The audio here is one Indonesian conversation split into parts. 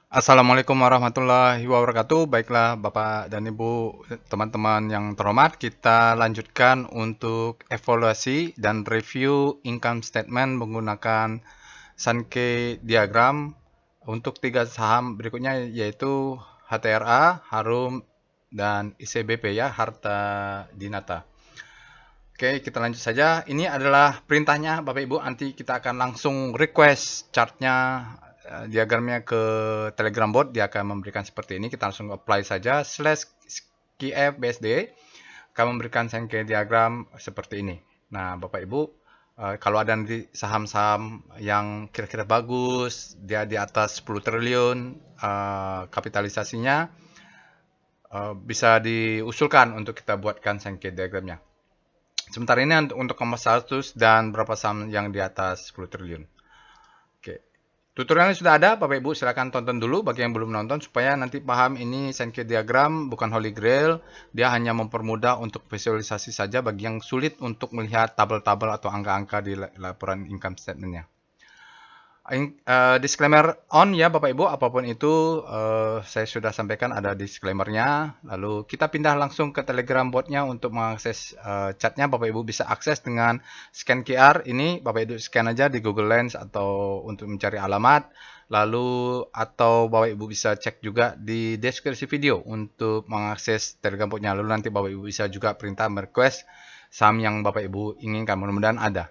Assalamualaikum warahmatullahi wabarakatuh. Baiklah, Bapak dan Ibu, teman-teman yang terhormat, kita lanjutkan untuk evaluasi dan review income statement menggunakan Sankey diagram untuk tiga saham berikutnya yaitu HTRA, Harum, dan ICBP ya, Harta Dinata. Oke, kita lanjut saja. Ini adalah perintahnya Bapak Ibu. Nanti kita akan langsung request chartnya, diagramnya ke Telegram bot. Dia akan memberikan seperti ini. Kita langsung apply saja. Slash KF BSD akan memberikan Sankey diagram seperti ini. Nah, Bapak Ibu, kalau ada nanti saham-saham yang kira-kira bagus, dia di atas 10 triliun kapitalisasinya, bisa diusulkan untuk kita buatkan Sankey diagramnya. Sementara ini untuk nomor 100 dan berapa saham yang di atas 10 triliun. Oke. Tutorialnya sudah ada, Bapak Ibu silakan tonton dulu bagi yang belum nonton supaya nanti paham ini Sankey diagram bukan holy grail, dia hanya mempermudah untuk visualisasi saja bagi yang sulit untuk melihat tabel-tabel atau angka-angka di laporan income statement-nya. Disclaimer on ya Bapak Ibu, apapun itu saya sudah sampaikan ada disclaimer-nya. Lalu kita pindah langsung ke Telegram bot-nya untuk mengakses chat-nya. Bapak Ibu bisa akses dengan scan QR ini. Bapak Ibu scan aja di Google Lens atau untuk mencari alamat. Lalu atau Bapak Ibu bisa cek juga di deskripsi video untuk mengakses Telegram bot-nya. Lalu nanti Bapak Ibu bisa juga perintah request saham yang Bapak Ibu inginkan. Mudah-mudahan ada.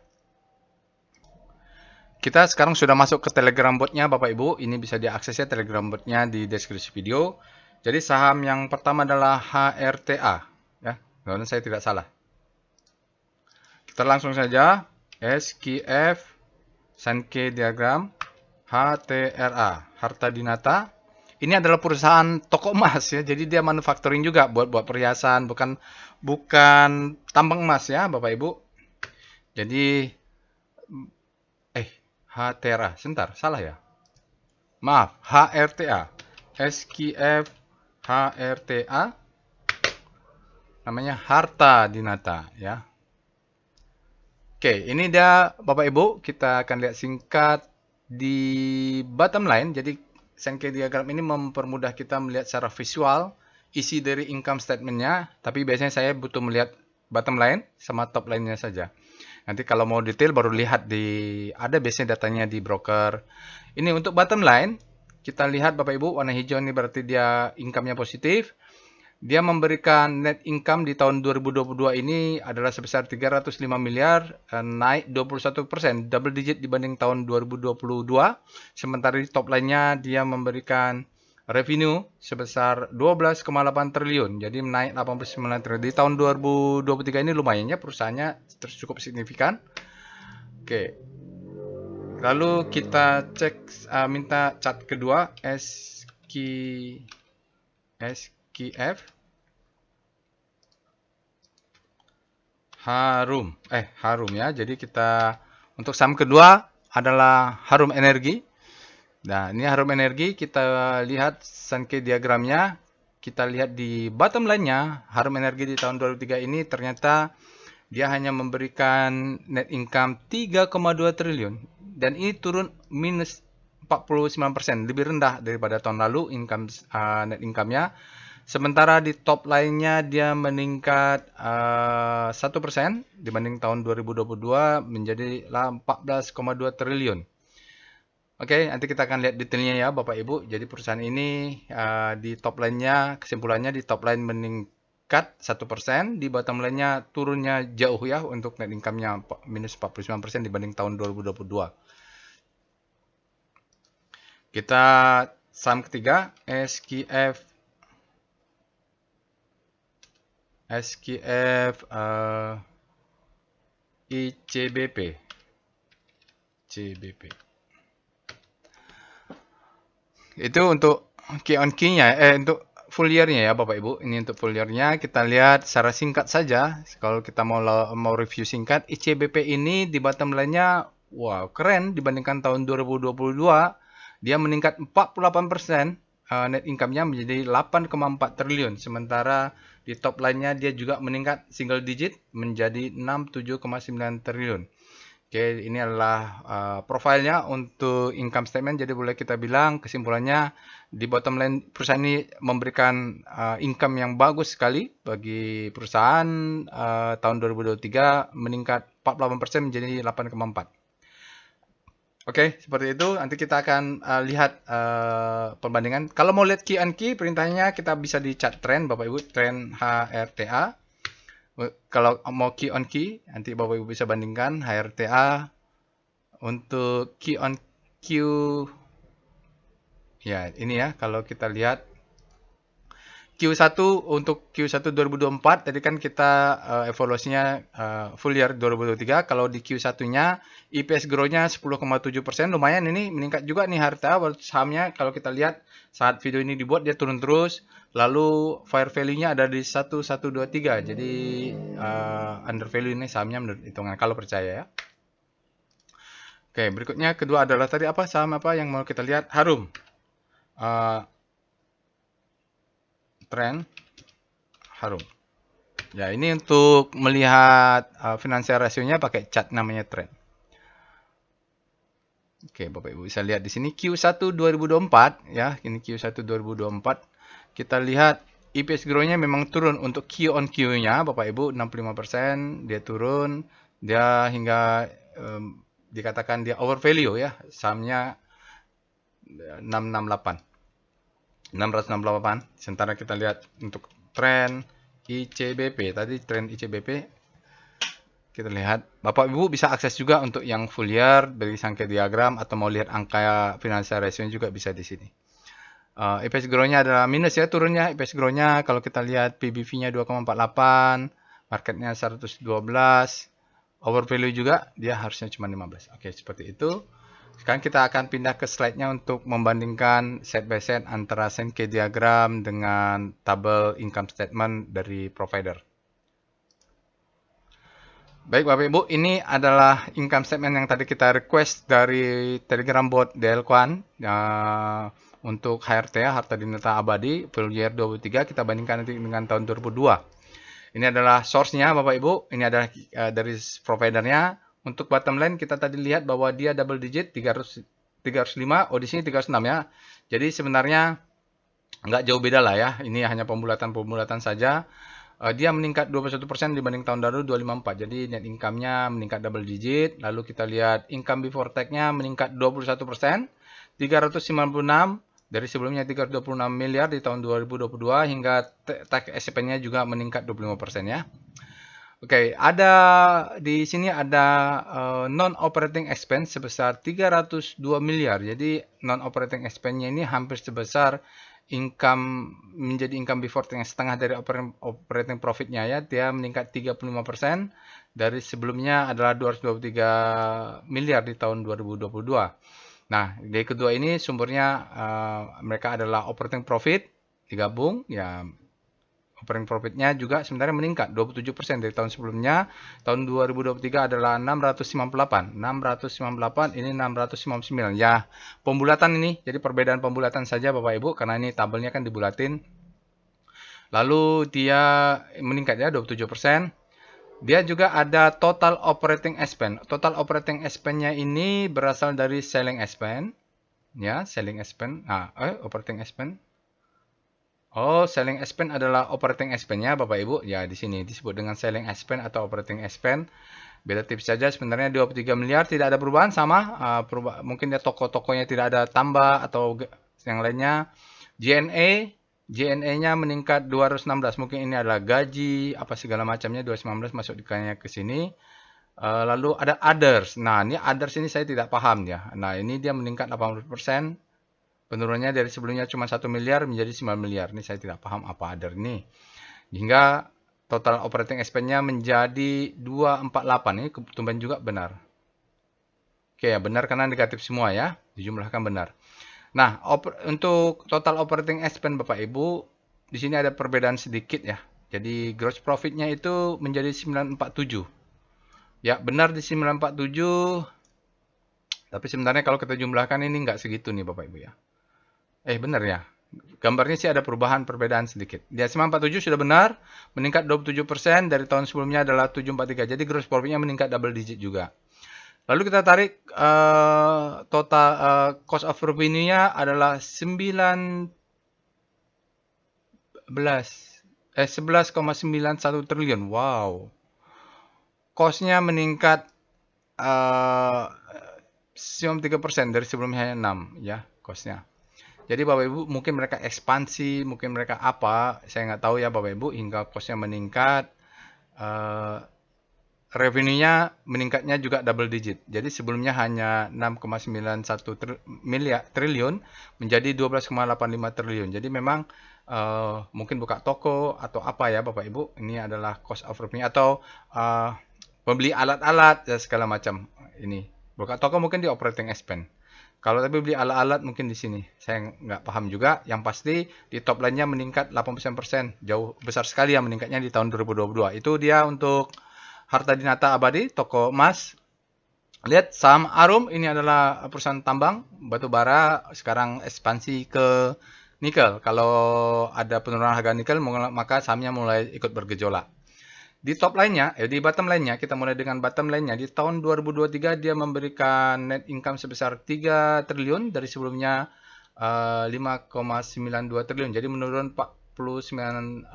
Kita sekarang sudah masuk ke Telegram bot-nya Bapak Ibu. Ini bisa diakses ya Telegram bot-nya di deskripsi video. Jadi saham yang pertama adalah HRTA. Ya, mudah-mudahan saya tidak salah. Kita langsung saja SKF Sankey diagram HTRA Harta Dinata. Ini adalah perusahaan toko emas ya. Jadi dia manufacturing juga buat perhiasan, bukan tambang emas ya Bapak Ibu. Jadi HTRA, sebentar, salah ya? Maaf, HRTA. SKF HRTA namanya Harta Dinata ya. Oke, ini dia Bapak Ibu, kita akan lihat singkat di bottom line. Jadi Sankey diagram ini mempermudah kita melihat secara visual isi dari income statement-nya, tapi biasanya saya butuh melihat bottom line sama top line-nya saja. Nanti kalau mau detail baru lihat ada biasanya datanya di broker. Ini untuk bottom line, kita lihat Bapak Ibu, warna hijau ini berarti dia income-nya positif. Dia memberikan net income di tahun 2022 ini adalah sebesar 305 miliar, naik 21%, double digit dibanding tahun 2022. Sementara di top line-nya dia memberikan revenue sebesar 12,8 triliun. Jadi naik 89 triliun. Di tahun 2023 ini lumayan ya perusahaannya cukup signifikan. Oke. Lalu kita cek minta chart kedua SKF Harum ya. Jadi kita untuk saham kedua adalah Harum Energi. Nah, ini Harum Energi, kita lihat Sankey diagramnya, kita lihat di bottom line-nya, Harum Energi di tahun 2023 ini ternyata dia hanya memberikan net income 3,2 triliun. Dan ini turun minus 49%, lebih rendah daripada tahun lalu net income-nya. Sementara di top line-nya dia meningkat 1% dibanding tahun 2022 menjadi 14,2 triliun. Oke, nanti kita akan lihat detailnya ya Bapak Ibu. Jadi perusahaan ini di top line-nya, kesimpulannya di top line meningkat 1%, di bottom line-nya turunnya jauh ya untuk net income-nya minus 49% dibanding tahun 2022. Kita saham ketiga, SKF ICBP. Itu untuk key on key-nya, untuk full year-nya ya Bapak Ibu. Ini untuk full year-nya. Kita lihat secara singkat saja. Kalau kita mau review singkat, ICBP ini di bottom line-nya, wow, keren dibandingkan tahun 2022. Dia meningkat 48%, net income-nya menjadi 8,4 triliun. Sementara di top line-nya dia juga meningkat single digit menjadi 67,9 triliun. Oke, ini adalah profilnya untuk income statement. Jadi boleh kita bilang kesimpulannya di bottom line perusahaan ini memberikan income yang bagus sekali bagi perusahaan. Tahun 2023 meningkat 48% menjadi 8,4. Oke, seperti itu. Nanti kita akan lihat perbandingan. Kalau mau lihat key on key, perintahnya kita bisa di chart trend, Bapak Ibu, trend HRTA. Kalau mau key on key, nanti Bapak Ibu bisa bandingkan HRTA untuk key on Q. Ya, ini ya, kalau kita lihat Q1 untuk Q1 2024, tadi kan kita evaluasinya full year 2023. Kalau di Q1-nya EPS grow-nya 10,7%, lumayan ini meningkat juga nih harta sahamnya. Kalau kita lihat saat video ini dibuat dia turun terus, lalu fair value-nya ada di 1123. Jadi under value ini sahamnya menurut hitungan kalau percaya ya. Oke, berikutnya kedua adalah tadi apa saham apa yang mau kita lihat? Harum. Trend Harum. Ya, ini untuk melihat financial ratio-nya pakai chart namanya trend. Oke, Bapak Ibu bisa lihat di sini Q1 2024 ya, ini Q1 2024. Kita lihat EPS grow-nya memang turun untuk Q on Q-nya Bapak Ibu 65% dia turun, dia hingga dikatakan dia overvalue ya, sahamnya 668. Sementara kita lihat untuk tren ICBP, tadi tren ICBP kita lihat, Bapak Ibu bisa akses juga untuk yang full year dari sangkai diagram atau mau lihat angka financial ratio juga bisa di sini. EPS grow-nya adalah minus ya, turunnya EPS grow-nya. Kalau kita lihat PBV-nya 2,48, marketnya 112, overvalue juga dia harusnya cuma 15. Oke, seperti itu. Sekarang kita akan pindah ke slide-nya untuk membandingkan set by set antara Sankey diagram dengan tabel income statement dari provider. Baik Bapak Ibu, ini adalah income statement yang tadi kita request dari Telegram bot Delquan untuk HRTA, harta dinilai abadi, full year 23, kita bandingkan nanti dengan tahun 2002. Ini adalah source-nya Bapak Ibu, ini adalah dari providernya. Untuk bottom line kita tadi lihat bahwa dia double digit 305, di sini 306 ya. Jadi sebenarnya nggak jauh beda lah ya, ini hanya pembulatan saja. Dia meningkat 21% dibanding tahun lalu 254. Jadi net income-nya meningkat double digit. Lalu kita lihat income before tax-nya meningkat 21%, 396 dari sebelumnya 326 miliar di tahun 2022 hingga tax expense-nya juga meningkat 25% ya. Oke, ada di sini ada non operating expense sebesar 302 miliar. Jadi non operating expense-nya ini hampir sebesar income menjadi income before tax setengah dari operating profit-nya ya. Dia meningkat 35% dari sebelumnya adalah 223 miliar di tahun 2022. Nah, dari kedua ini sumbernya mereka adalah operating profit digabung ya. Operating profit-nya juga sebenarnya meningkat 27% dari tahun sebelumnya. Tahun 2023 adalah 698. 698 ini 699. Ya, pembulatan ini. Jadi perbedaan pembulatan saja Bapak Ibu karena ini tabelnya kan dibulatin. Lalu dia meningkat ya 27%. Dia juga ada total operating expense. Total operating expense-nya ini berasal dari selling expense. Ya, selling expense. Operating expense. Selling expense adalah operating expense-nya Bapak Ibu. Ya, di sini disebut dengan selling expense atau operating expense. Beda tipis saja sebenarnya 23 miliar tidak ada perubahan sama. Mungkin dia toko-tokonya tidak ada tambah atau yang lainnya. G&A-nya meningkat 216. Mungkin ini adalah gaji apa segala macamnya 219 masuk ke sini. Lalu ada others. Nah, ini others ini saya tidak paham ya. Nah, ini dia meningkat 80%. Penurunannya dari sebelumnya cuma 1 miliar menjadi 9 miliar. Ini saya tidak paham apa other ini. Hingga total operating expense-nya menjadi 248. Ini tumben juga benar. Oke ya, benar karena negatif semua ya. Dijumlahkan benar. Nah, untuk total operating expense Bapak Ibu, di sini ada perbedaan sedikit ya. Jadi gross profit-nya itu menjadi 947. Ya, benar di 947. Tapi sebenarnya kalau kita jumlahkan ini nggak segitu nih Bapak Ibu ya. Benar ya. Gambarnya sih ada perbedaan sedikit. Di 947 sudah benar, meningkat 27% dari tahun sebelumnya adalah 743. Jadi gross profit-nya meningkat double digit juga. Lalu kita tarik total cost of revenue-nya adalah 11,91 triliun. Wow. Cost-nya meningkat 93% dari sebelumnya hanya 6 ya cost-nya. Jadi Bapak Ibu mungkin mereka ekspansi, mungkin mereka apa, saya nggak tahu ya Bapak Ibu, hingga cost-nya meningkat, revenue-nya meningkatnya juga double digit. Jadi sebelumnya hanya 6,91 triliun menjadi 12,85 triliun. Jadi memang mungkin buka toko atau apa ya Bapak Ibu, ini adalah cost of revenue atau membeli alat-alat ya segala macam ini. Buka toko mungkin di operating expense. Kalau tapi beli alat-alat mungkin di sini. Saya nggak paham juga. Yang pasti di top line-nya meningkat 80%. Jauh besar sekali yang meningkatnya di tahun 2022. Itu dia untuk Harta Dinata Abadi, toko emas. Lihat saham Arum, ini adalah perusahaan tambang batu bara, sekarang ekspansi ke nikel. Kalau ada penurunan harga nikel, maka sahamnya mulai ikut bergejolak. Di top line-nya, di bottom line-nya, kita mulai dengan bottom line-nya. Di tahun 2023 dia memberikan net income sebesar 3 triliun dari sebelumnya 5,92 triliun. Jadi menurun 49%.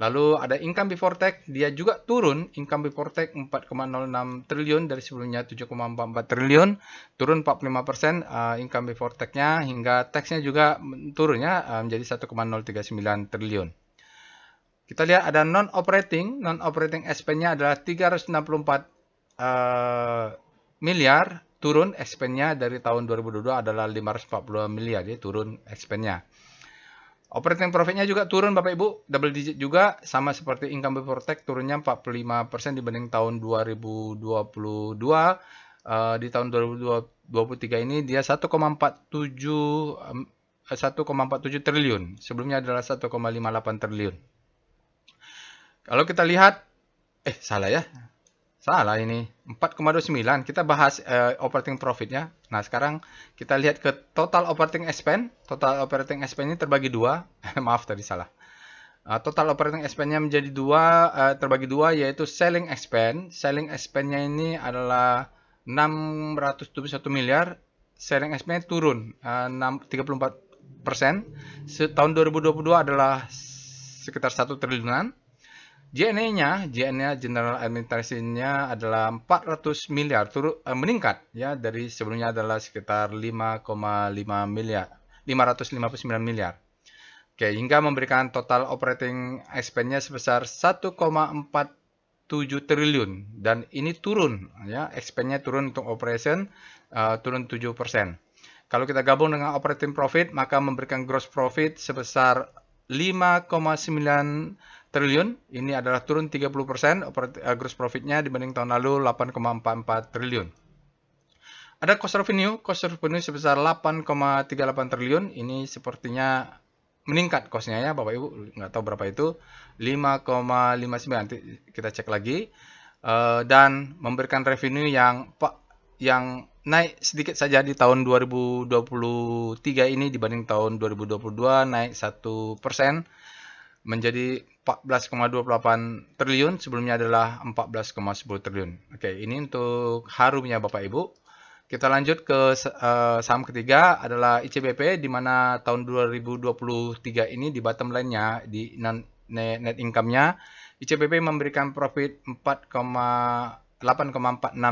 Lalu ada income before tax, dia juga turun income before tax 4,06 triliun dari sebelumnya 7,44 triliun, turun 45% income before tax-nya, hingga tax-nya juga turun ya menjadi 1,039 triliun. Kita lihat ada non-operating expense-nya adalah 364 miliar, turun expense-nya dari tahun 2022 adalah 542 miliar, jadi turun expense-nya. Operating profit-nya juga turun Bapak Ibu, double digit juga, sama seperti income before tax, turunnya 45% dibanding tahun 2022. Di tahun 2023 ini dia 1,47 triliun, sebelumnya adalah 1,58 triliun. Kalau kita lihat, salah ya. Salah ini. 4,29. Kita bahas operating profit-nya. Nah, sekarang kita lihat ke total operating expense. Total operating expense ini terbagi dua. Maaf tadi salah. Total operating expense-nya menjadi terbagi dua, yaitu selling expense. Selling expense-nya ini adalah 671 miliar. Selling expense turun 34%. Tahun 2022 adalah sekitar 1 triliunan. G&A-nya General Administration-nya adalah 400 miliar, meningkat ya dari sebelumnya adalah sekitar 5,5 miliar, 559 miliar. Oke, hingga memberikan total operating expense-nya sebesar 1,47 triliun dan ini turun ya, expense-nya turun untuk operation turun 7%. Kalau kita gabung dengan operating profit, maka memberikan gross profit sebesar 5,9 triliun. Ini adalah turun 30% gross profit-nya dibanding tahun lalu 8,44 triliun. Ada cost revenue sebesar 8,38 triliun. Ini sepertinya meningkat cost-nya ya Bapak Ibu, nggak tahu berapa itu, 5,59. Nanti kita cek lagi. Dan memberikan revenue yang naik sedikit saja di tahun 2023 ini dibanding tahun 2022, naik 1% menjadi 14,28 triliun, sebelumnya adalah 14,10 triliun. Oke, ini untuk Harumnya Bapak Ibu. Kita lanjut ke saham ketiga adalah ICBP, di mana tahun 2023 ini di bottom line-nya, di net income-nya, ICBP memberikan profit 8,46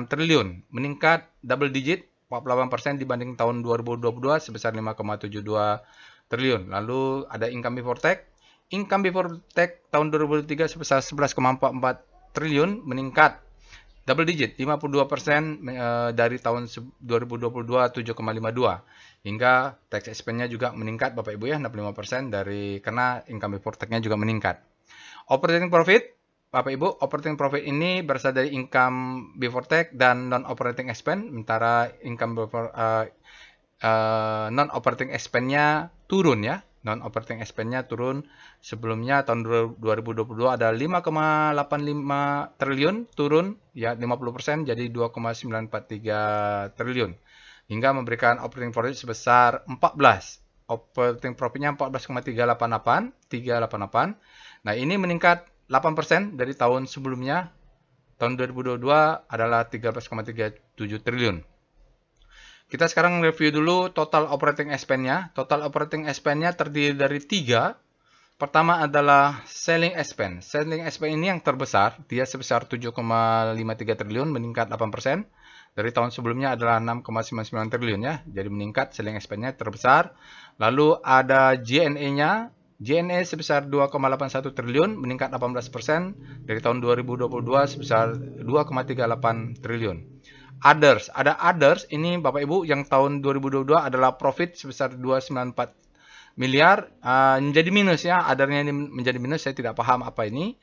triliun, meningkat double digit 48% dibanding tahun 2022 sebesar 5,72 triliun. Lalu ada income before tax. Income before tax tahun 2023 sebesar 11,44 triliun, meningkat double digit 52% dari tahun 2022 7,52, hingga tax expense-nya juga meningkat Bapak Ibu ya, 65% karena income before tax-nya juga meningkat. Operating profit Bapak Ibu, operating profit ini berasal dari income before tax dan non operating expense. Sementara income before non operating expense-nya turun ya. Non operating expense-nya turun, sebelumnya tahun 2022 ada 5,85 triliun, turun ya 50% jadi 2,943 triliun. Hingga memberikan operating profit sebesar 14. Operating profit-nya 14,388. Nah, ini meningkat 8% dari tahun sebelumnya tahun 2022 adalah 13,37 triliun. Kita sekarang review dulu total operating expense-nya. Total operating expense-nya terdiri dari 3. Pertama adalah selling expense. Selling expense ini yang terbesar, dia sebesar 7,53 triliun, meningkat 8%. Dari tahun sebelumnya adalah 6,99 triliun ya. Jadi meningkat, selling expense-nya terbesar. Lalu ada G&A-nya. G&A sebesar 2,81 triliun, meningkat 18%. Dari tahun 2022 sebesar 2,38 triliun. Others, ada others, ini Bapak Ibu yang tahun 2022 adalah profit sebesar 294 miliar, menjadi minus ya, othernya ini menjadi minus, saya tidak paham apa ini.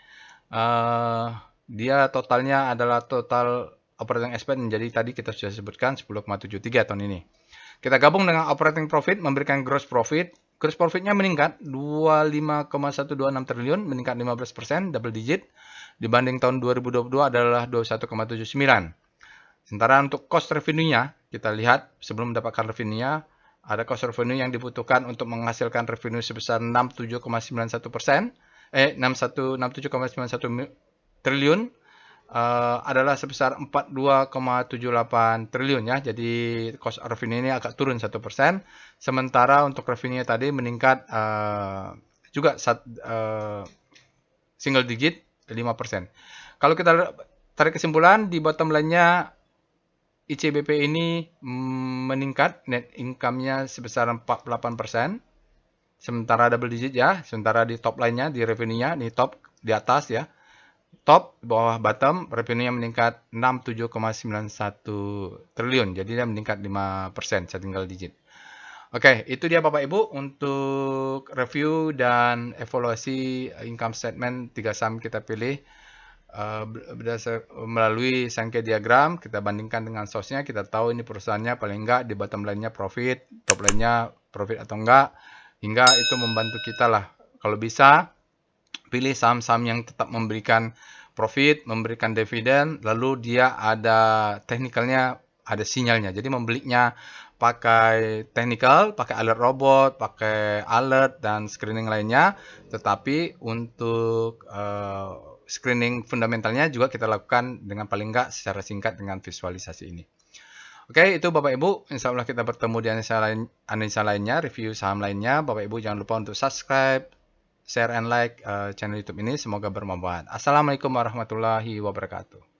Dia totalnya adalah total operating expense, menjadi tadi kita sudah sebutkan 10,73 tahun ini. Kita gabung dengan operating profit, memberikan gross profit. Gross profitnya meningkat 25,126 triliun, meningkat 15%, double digit. Dibanding tahun 2022 adalah 21,79. Sementara untuk cost revenue-nya, kita lihat sebelum mendapatkan revenue-nya, ada cost revenue yang dibutuhkan untuk menghasilkan revenue sebesar 67,91%, 67,91 triliun, adalah sebesar 42,78 triliun ya. Jadi cost revenue ini agak turun 1%. Sementara untuk revenue tadi meningkat juga single digit 5%. Kalau kita tarik kesimpulan di bottom line-nya, ICBP ini meningkat, net income-nya sebesar 48%, sementara double digit ya, sementara di top line-nya, di revenue-nya, di top, di atas ya, top, bawah bottom, revenue-nya meningkat 67,91 triliun, jadi dia meningkat 5%, single digit. Oke, itu dia Bapak Ibu untuk review dan evaluasi income statement 3 saham kita pilih. Melalui Sankey diagram, kita bandingkan dengan source-nya, kita tahu ini perusahaannya paling enggak di bottom line-nya profit, top line-nya profit atau enggak, hingga itu membantu kita lah. Kalau bisa, pilih saham-saham yang tetap memberikan profit, memberikan dividen, lalu dia ada technical-nya, ada sinyalnya. Jadi membelinya pakai technical, pakai alert robot, pakai alert dan screening lainnya, tetapi untuk screening fundamentalnya juga kita lakukan dengan paling enggak secara singkat dengan visualisasi ini. Oke, itu Bapak Ibu. Insya Allah kita bertemu di analisa lainnya, review saham lainnya. Bapak Ibu jangan lupa untuk subscribe, share, and like channel YouTube ini. Semoga bermanfaat. Assalamualaikum warahmatullahi wabarakatuh.